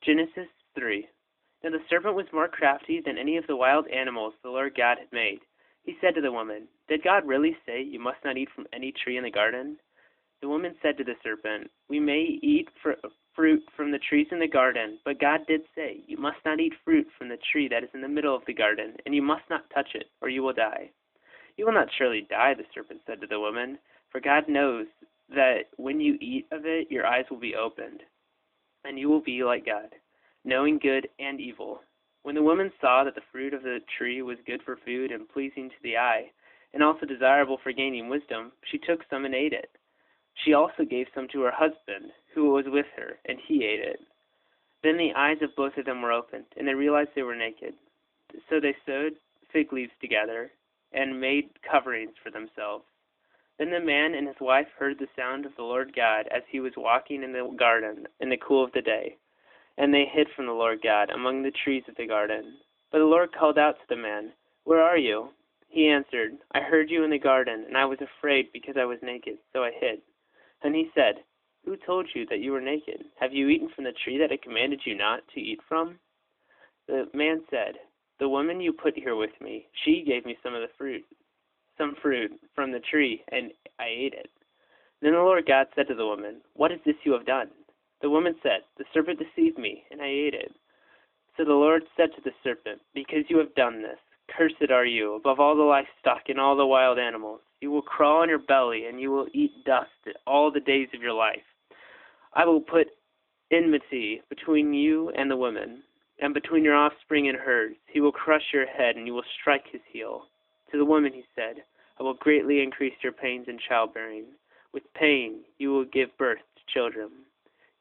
Genesis 3. Now the serpent was more crafty than any of the wild animals the Lord God had made. He said to the woman, "Did God really say you must not eat from any tree in the garden?" The woman said to the serpent, "We may eat fruit from the trees in the garden, but God did say, you must not eat fruit from the tree that is in the middle of the garden, and you must not touch it, or you will die." "You will not surely die," the serpent said to the woman, "for God knows that when you eat of it, your eyes will be opened, and you will be like God, knowing good and evil." When the woman saw that the fruit of the tree was good for food and pleasing to the eye, and also desirable for gaining wisdom, she took some and ate it. She also gave some to her husband, who was with her, and he ate it. Then the eyes of both of them were opened, and they realized they were naked. So they sewed fig leaves together and made coverings for themselves. Then the man and his wife heard the sound of the Lord God as he was walking in the garden in the cool of the day. And they hid from the Lord God among the trees of the garden. But the Lord called out to the man, "Where are you?" He answered, "I heard you in the garden, and I was afraid because I was naked, so I hid." And he said, "Who told you that you were naked? Have you eaten from the tree that I commanded you not to eat from?" The man said, "The woman you put here with me, she gave me some fruit from the tree, and I ate it." Then the Lord God said to the woman, "What is this you have done?" The woman said, "The serpent deceived me, and I ate it." So the Lord said to the serpent, "Because you have done this, cursed are you above all the livestock and all the wild animals. You will crawl on your belly, and you will eat dust all the days of your life. I will put enmity between you and the woman, and between your offspring and hers. He will crush your head, and you will strike his heel." To the woman he said, "I will greatly increase your pains in childbearing. With pain you will give birth to children.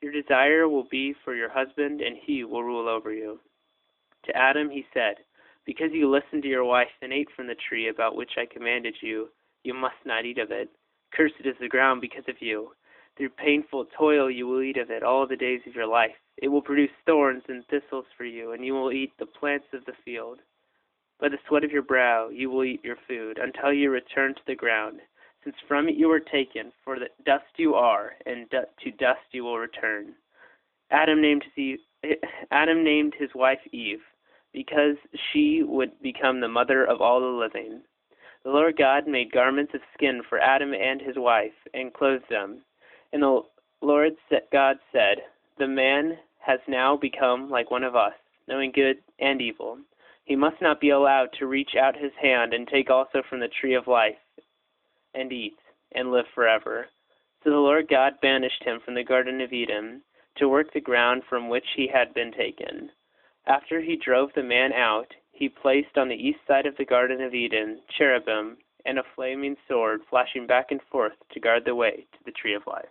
Your desire will be for your husband, and he will rule over you." To Adam he said, "Because you listened to your wife and ate from the tree about which I commanded you, you must not eat of it. Cursed is the ground because of you. Through painful toil you will eat of it all the days of your life. It will produce thorns and thistles for you, and you will eat the plants of the field. By the sweat of your brow you will eat your food, until you return to the ground, since from it you were taken, for the dust you are, and to dust you will return." Adam named his wife Eve, because she would become the mother of all the living. The Lord God made garments of skin for Adam and his wife, and clothed them. And the Lord God said, "The man has now become like one of us, knowing good and evil. He must not be allowed to reach out his hand and take also from the tree of life and eat, and live forever." So the Lord God banished him from the Garden of Eden to work the ground from which he had been taken. After he drove the man out, he placed on the east side of the Garden of Eden cherubim and a flaming sword flashing back and forth to guard the way to the tree of life.